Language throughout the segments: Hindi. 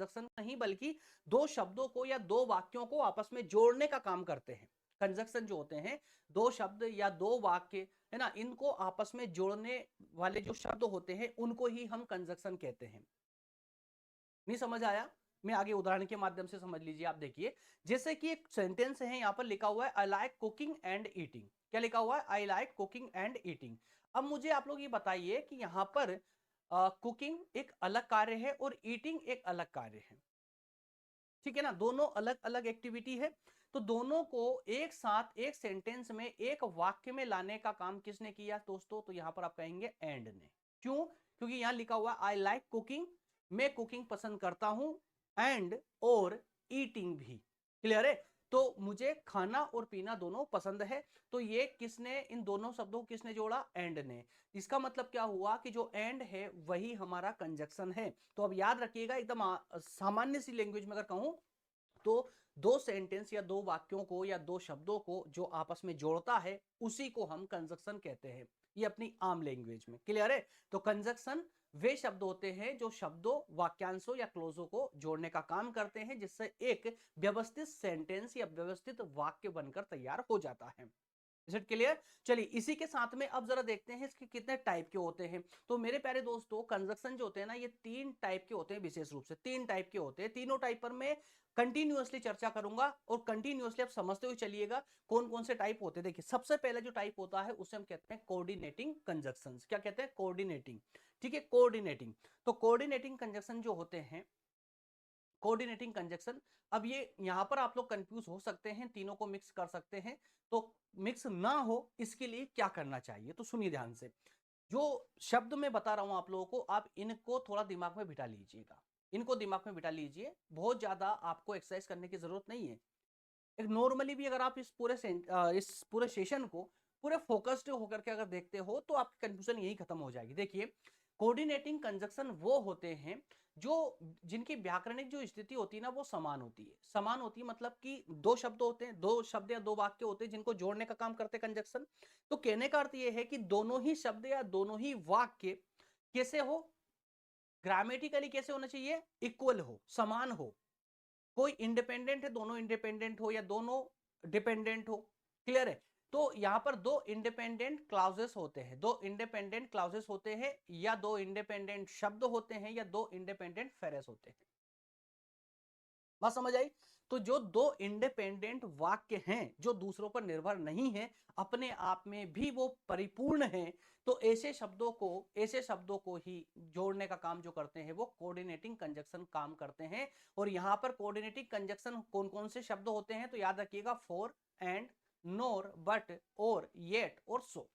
कंजक्शन नहीं बल्कि दो शब्दों को या दो वाक्यों को आपस में जोड़ने का काम करते हैं। कंजक्शन जो होते हैं, दो शब्द या दो वाक्य, है ना, इनको आपस में जोड़ने वाले जो शब्द होते हैं उनको ही हम कंजक्शन कहते हैं। नहीं समझ आया? मैं आगे उदाहरण के माध्यम से समझ लीजिए। आप देखिए, जैसे कि एक सेंटेंस है, यहां पर लिखा हुआ है I like cooking and eating. क्या लिखा हुआ है? I like cooking and eating. अब मुझे आप लोग ये बताइए कि यहां पर कुकिंग एक अलग कार्य है और ईटिंग एक अलग कार्य है, ठीक है ना, दोनों अलग अलग एक्टिविटी है। तो दोनों को एक साथ एक सेंटेंस में, एक वाक्य में लाने का काम किसने किया दोस्तों? तो यहां पर आप कहेंगे एंड ने। क्यों? क्योंकि यहां लिखा हुआ आई लाइक कुकिंग, मैं कुकिंग पसंद करता हूं, एंड और ईटिंग भी। क्लियर है? तो मुझे खाना और पीना दोनों पसंद है। तो ये किसने, इन दोनों शब्दों को किसने जोड़ा? एंड ने। इसका मतलब क्या हुआ कि जो एंड है वही हमारा कंजक्शन है। तो अब याद रखिएगा, एकदम सामान्य सी लैंग्वेज में अगर कहूं तो दो सेंटेंस या दो वाक्यों को या दो शब्दों को जो आपस में जोड़ता है उसी को हम कंजक्शन कहते हैं, ये अपनी आम लैंग्वेज में। क्लियर है? तो कंजक्शन वे शब्द होते हैं जो शब्दों, वाक्यांशों या क्लोजों को जोड़ने का काम करते हैं, जिससे एक व्यवस्थित सेंटेंस या व्यवस्थित वाक्य बनकर तैयार हो जाता है। Is it clear? चलिए, इसी के साथ में अब जरा देखते हैं इसके कितने टाइप के होते हैं। तो मेरे प्यारे दोस्तों, कंजक्शन जो होते हैं ना, ये तीन टाइप के होते हैं, विशेष रूप से तीन टाइप के होते हैं। तीनों टाइप पर मैं कंटिन्यूअसली चर्चा करूंगा और कंटिन्यूअसली आप समझते हुए चलिएगा कौन कौन से टाइप होते हैं। देखिए, सबसे पहले जो टाइप होता है उसे हम कहते हैं कोऑर्डिनेटिंग कंजक्शन। क्या कहते हैं? कोऑर्डिनेटिंग। ठीक है, कोऑर्डिनेटिंग। तो कोऑर्डिनेटिंग कंजक्शन जो होते हैं, कोऑर्डिनेटिंग कंजक्शन, अब ये यहां पर आप लोग कंफ्यूज हो सकते हैं, तीनों को मिक्स कर सकते हैं। तो मिक्स ना हो इसके लिए क्या करना चाहिए, तो सुनिए ध्यान से। जो शब्द मैं बता रहा हूं आप लोगों को, आप इनको थोड़ा दिमाग में बिठा लीजिएगा। इनको दिमाग में बिठा लीजिए, बहुत ज्यादा आपको एक्सरसाइज करने की जरूरत नहीं है। एक नॉर्मली भी अगर आप इस पूरे सेशन को पूरे फोकस्ड होकर के अगर देखते हो तो आपकी कंफ्यूजन यही खत्म हो जाएगी। देखिए, कोऑर्डिनेटिंग कंजक्शन वो होते हैं जो, जिनकी व्याकरणिक जो स्थिति होती है ना वो समान होती है। समान होती है मतलब कि दो शब्द होते हैं, दो शब्द या दो वाक्य होते हैं जिनको जोड़ने का काम करते हैं कंजक्शन। तो कहने का अर्थ ये है कि दोनों ही शब्द या दोनों ही वाक्य कैसे हो, ग्रामेटिकली कैसे होना चाहिए? इक्वल हो, समान हो। कोई इंडिपेंडेंट है, दोनों इंडिपेंडेंट हो या दोनों डिपेंडेंट हो। क्लियर है? तो यहां पर दो इंडिपेंडेंट क्लाउजेस होते हैं, दो इंडिपेंडेंट क्लाउजेस होते हैं, या दो इंडिपेंडेंट शब्द होते हैं, या दो इंडिपेंडेंट फेरेस होते हैं। बात समझ आई? तो जो दो इंडिपेंडेंट वाक्य हैं जो दूसरों पर निर्भर नहीं है, अपने आप में भी वो परिपूर्ण हैं, तो ऐसे शब्दों को ही जोड़ने का काम जो करते हैं वो कोऑर्डिनेटिंग कंजक्शन काम करते हैं। और यहां पर कोऑर्डिनेटिंग कंजक्शन कौन कौन से शब्द होते हैं? तो याद रखिएगा, फॉर, एंड, नोर, बट, और, येट और सो।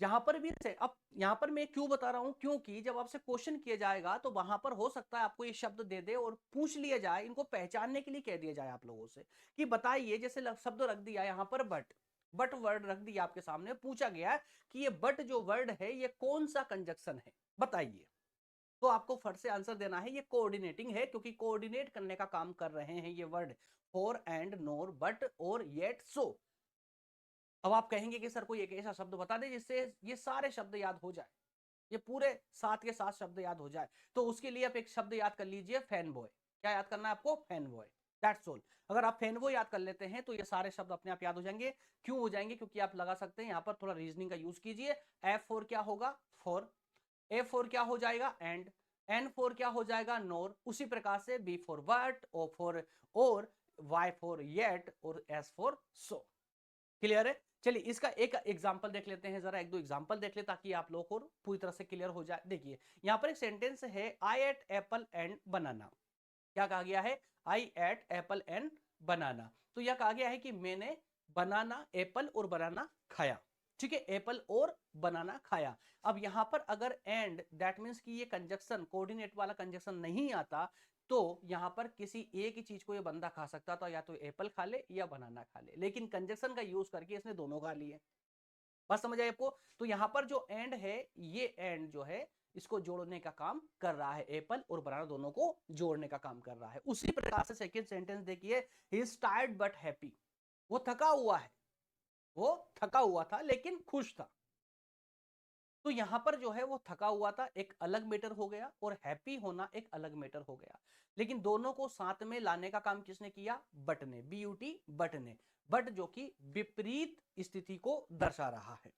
जहां पर भी से, अब यहां पर मैं क्यों बता रहा हूं, क्योंकि जब आपसे क्वेश्चन किया जाएगा तो वहां पर हो सकता है आपको ये शब्द दे दे और पूछ लिया जाए, इनको पहचानने के लिए कह दिया जाए आप लोगों से कि बताइए, जैसे शब्द रख दिया यहां पर बट वर्ड रख दिया आपके सामने, पूछा गया कि ये बट जो वर्ड है ये कौन सा कंजक्शन है, बताइए। तो आपको फट से आंसर देना है, ये कोऑर्डिनेटिंग है, क्योंकि कोऑर्डिनेट करने का काम कर रहे हैं ये word, for, and, NOR, but, और, येट, सो। अब आप कहेंगे कि सर कोई एक ऐसा शब्द बता दे जिससे ये सारे शब्द याद हो जाए, ये पूरे सात के सात शब्द याद हो जाए। तो उसके लिए आप एक शब्द याद कर लीजिए, फैन बॉय। क्या याद करना है आपको? Fan boy. That's all. अगर आप फैन बॉय याद कर लेते हैं तो ये सारे शब्द अपने आप याद हो जाएंगे। क्यों हो जाएंगे? क्योंकि आप लगा सकते हैं, यहां पर थोड़ा रीजनिंग का यूज कीजिए। एफ फोर क्या होगा? फॉर। ए फोर क्या हो जाएगा? एंड। एन फोर क्या हो जाएगा? नोर। उसी प्रकार से B for but, O for or, Y for yet, और एस फोर सो। क्लियर है? चलिए, इसका एक एग्जांपल देख लेते हैं, जरा एक दो एग्जांपल देख ले ताकि आप लोगों को पूरी तरह से क्लियर हो जाए। देखिए, यहां पर एक सेंटेंस है, आई एट एप्पल एंड बनाना। क्या कहा गया है? आई एट एप्पल एंड बनाना। तो यह कहा गया है कि मैंने बनाना, एप्पल और बनाना खाया। ठीक है, एप्पल और बनाना खाया। अब यहां पर अगर एंड, दैट मींस कि ये कंजक्शन, कोऑर्डिनेट वाला कंजक्शन नहीं आता, तो यहां पर किसी एक ही चीज को ये बंदा खा सकता था, या तो एप्पल खा ले या बनाना खा ले, लेकिन कंजक्शन का यूज करके इसने दोनों खा लिए। बात समझ आई आपको? तो यहां पर जो एंड है, ये एंड जो है इसको जोड़ने का काम कर रहा है, एप्पल और बनाना दोनों को जोड़ने का काम कर रहा है। उसी प्रकार से सेकंड सेंटेंस देखिए, he is tired but happy. वो थका हुआ है, वो थका हुआ था लेकिन खुश था। तो यहां पर जो है वो थका हुआ था एक अलग मैटर हो गया और हैप्पी होना एक अलग मैटर हो गया, लेकिन दोनों को साथ में लाने का काम किसने किया? बट ने, BUT बट ने, बट जो कि विपरीत स्थिति को दर्शा रहा है।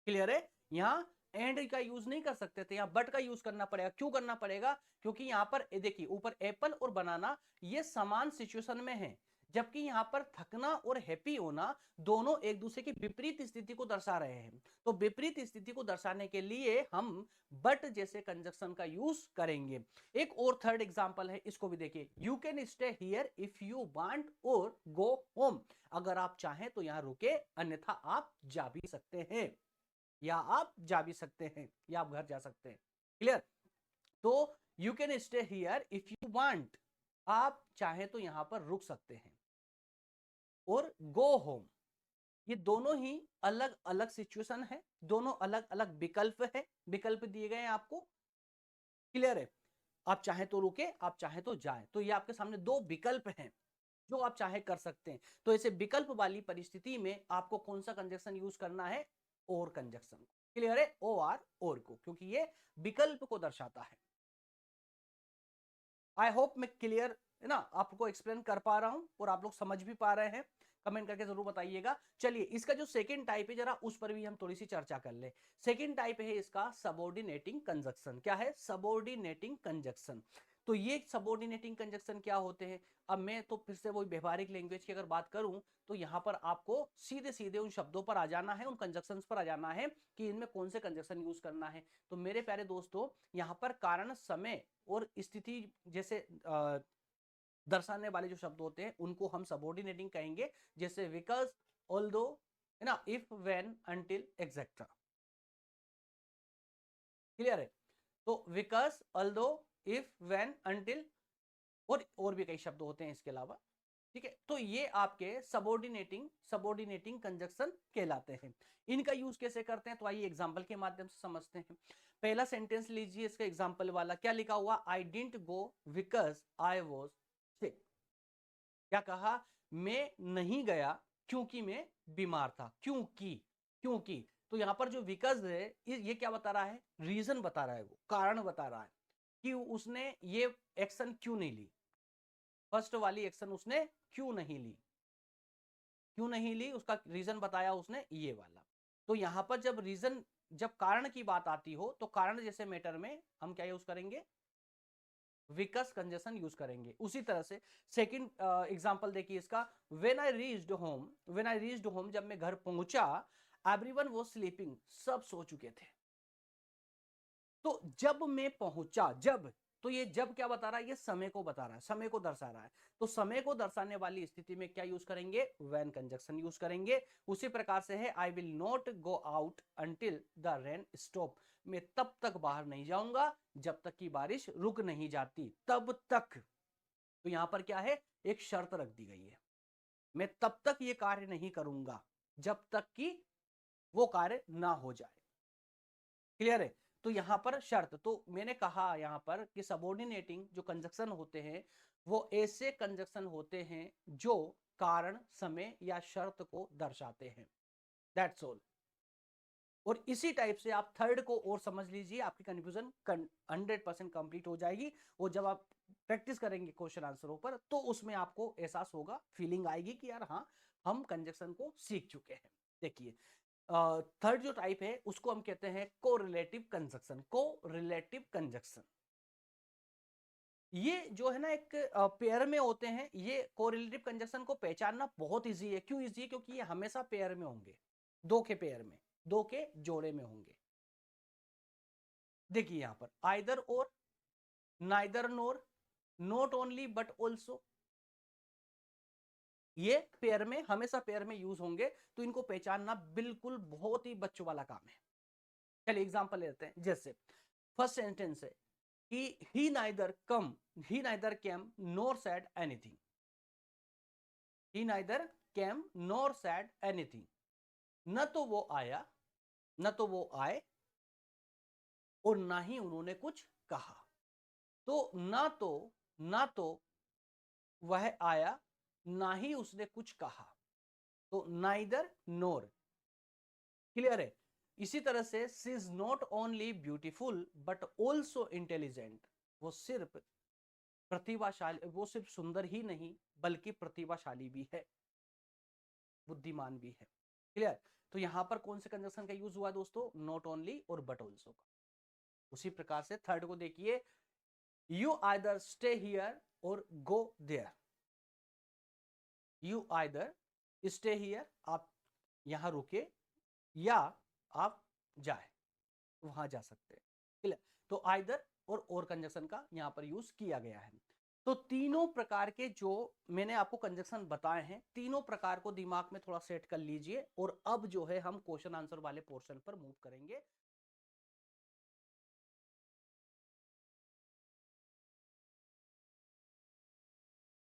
क्लियर है? यहां एंड का यूज नहीं कर सकते थे, यहां बट का यूज करना पड़ेगा। क्यों करना पड़ेगा? क्योंकि यहां पर देखिए ऊपर एप्पल और बनाना ये समान सिचुएशन में है, जबकि यहां पर थकना और हैप्पी होना दोनों एक दूसरे की विपरीत स्थिति को दर्शा रहे हैं। तो विपरीत स्थिति को दर्शाने के लिए हम बट जैसे कंजक्शन का यूज करेंगे। एक और थर्ड एग्जांपल है, इसको भी देखिए। You can stay here if you want और गो होम। अगर आप चाहें तो यहां रुके, अन्यथा आप जा भी सकते हैं, या आप जा भी सकते हैं, या आप घर जा सकते हैं। क्लियर? तो you can stay here if you want, आप चाहे तो यहां पर रुक सकते हैं, और गो होम, ये दोनों ही अलग अलग सिचुएशन है, दोनों अलग अलग विकल्प है, विकल्प दिए गए हैं आपको। क्लियर है? आप चाहे तो रुके, आप चाहे तो जाए, तो ये आपके सामने दो विकल्प हैं जो आप चाहे कर सकते हैं। तो ऐसे विकल्प वाली परिस्थिति में आपको कौन सा कंजक्शन यूज करना है? और कंजक्शन। क्लियर है? ओ आर और को, क्योंकि ये विकल्प को दर्शाता है। आई होप मैं क्लियर है ना आपको एक्सप्लेन कर पा रहा हूं और आप लोग समझ भी पा रहे हैं। कमेंट करके जरूर बताइएगा। चलिए इसका जो सेकंड टाइप है जरा उस पर भी हम थोड़ी सी चर्चा कर ले। सेकंड टाइप है इसका सबऑर्डिनेटिंग कंजक्शन। क्या है? Subordinating conjunction. तो ये सबऑर्डिनेटिंग कंजक्शन क्या होते हैं? अब मैं तो फिर से वही व्यवहारिक लैंग्वेज की अगर बात करूं तो यहां पर आपको सीधे सीधे उन शब्दों पर आ जाना है, उन कंजक्शंस पर आ जाना है कि इनमें कौन से कंजक्शन यूज करना है। तो मेरे प्यारे दोस्तों, यहां पर कारण, समय और स्थिति जैसे दर्शाने वाले जो शब्द होते हैं उनको हम सबऑर्डिनेटिंग कहेंगे, जैसे बिकॉज, ऑल्दो, है ना, if, when, until, etcetera. Clear है? तो because, although, if, when, until, और भी कई शब्द होते हैं इसके अलावा। ठीक है? तो ये आपके सबऑर्डिनेटिंग कंजक्शन कहलाते हैं। इनका यूज कैसे करते हैं तो आइए एग्जांपल के माध्यम से समझते हैं। पहला सेंटेंस लीजिए इसका एग्जांपल वाला। क्या लिखा हुआ? I didn't go because I was sick. क्या कहा? मैं नहीं गया क्योंकि मैं बीमार था। क्योंकि तो यहां पर जो बिकॉज है ये क्या बता रहा है? रीजन बता रहा है, वो कारण बता रहा है कि उसने ये एक्शन क्यों नहीं ली। फर्स्ट वाली एक्शन उसने क्यों नहीं ली, क्यों नहीं ली उसका रीजन बताया उसने, ये वाला। तो यहां पर जब रीजन, जब कारण की बात आती हो तो कारण जैसे मैटर में हम क्या यूज करेंगे? विकस कंजक्शन यूज करेंगे। उसी तरह से सेकंड एग्जांपल देखिए इसका। व्हेन आई रीच्ड होम, जब मैं घर पहुंचा, एवरीवन वाज स्लीपिंग, सब सो चुके थे। तो जब मैं पहुंचा, जब, तो ये जब क्या बता रहा है? ये समय को बता रहा है, समय को दर्शा रहा है। तो समय को दर्शाने वाली स्थिति में क्या यूज करेंगे? व्हेन कंजक्शन यूज करेंगे। उसी प्रकार से है I will not go out until the rain stop. मैं तब तक बाहर नहीं जाऊंगा जब तक कि बारिश रुक नहीं जाती, तब तक। तो यहां पर क्या है? एक शर्त रख दी गई है, मैं तब तक ये कार्य नहीं करूंगा जब तक कि वो कार्य ना हो जाए। क्लियर है? तो यहां पर शर्त, तो मैंने कहा यहां पर कि सबऑर्डिनेटिंग जो कंजक्शन होते हैं वो ऐसे कंजक्शन होते हैं जो कारण, समय या शर्त को दर्शाते हैं। That's all. और इसी टाइप से आप थर्ड को और समझ लीजिए, आपकी कंफ्यूजन 100% कंप्लीट हो जाएगी। और जब आप प्रैक्टिस करेंगे क्वेश्चन आंसरों पर तो उसमें आपको एहसास होगा, फीलिंग आएगी कि यार हाँ, हम कंजक्शन को सीख चुके हैं। देखिए थर्ड जो टाइप है उसको हम कहते हैं कोरिलेटिव कंजक्शन। कोरिलेटिव कंजक्शन ये जो है ना एक पेयर में होते हैं। ये कोरिलेटिव कंजक्शन को पहचानना बहुत इजी है। क्यों इजी है? क्योंकि ये हमेशा पेयर में होंगे, दो के पेयर में, दो के जोड़े में होंगे। देखिए यहां पर आइदर और, neither NOR, not only but also, ये पेयर में, हमेशा पेयर में यूज होंगे। तो इनको पहचानना बिल्कुल बहुत ही बच्चों वाला काम है। चलिए एग्जांपल लेते हैं। जैसे फर्स्ट सेंटेंस है कि ही नाइदर केम नॉर सेड एनीथिंग। ही नाइदर केम नॉर सेड एनीथिंग। न तो वो आया, न तो वो आए, और ना ही उन्होंने कुछ कहा। तो ना तो वह आया, ना ही उसने कुछ कहा। तो नाइदर नोर। क्लियर है? इसी तरह से she is not only beautiful but also intelligent, वो सिर्फ प्रतिभाशाली, वो सिर्फ सुंदर ही नहीं बल्कि प्रतिभाशाली भी है, बुद्धिमान भी है। क्लियर? तो यहां पर कौन से कंजक्शन का यूज हुआ दोस्तों? नॉट ओनली और बट ऑल्सो का। उसी प्रकार से थर्ड को देखिए, you either stay here or go there. You either stay here, आप यहां रुके, या आप जाए, वहां जा सकते हैं। क्लियर? तो आइदर और कंजक्शन का यहां पर यूज किया गया है। तो तीनों प्रकार के जो मैंने आपको कंजक्शन बताए हैं, तीनों प्रकार को दिमाग में थोड़ा सेट कर लीजिए, और अब जो है हम क्वेश्चन आंसर वाले पोर्शन पर मूव करेंगे।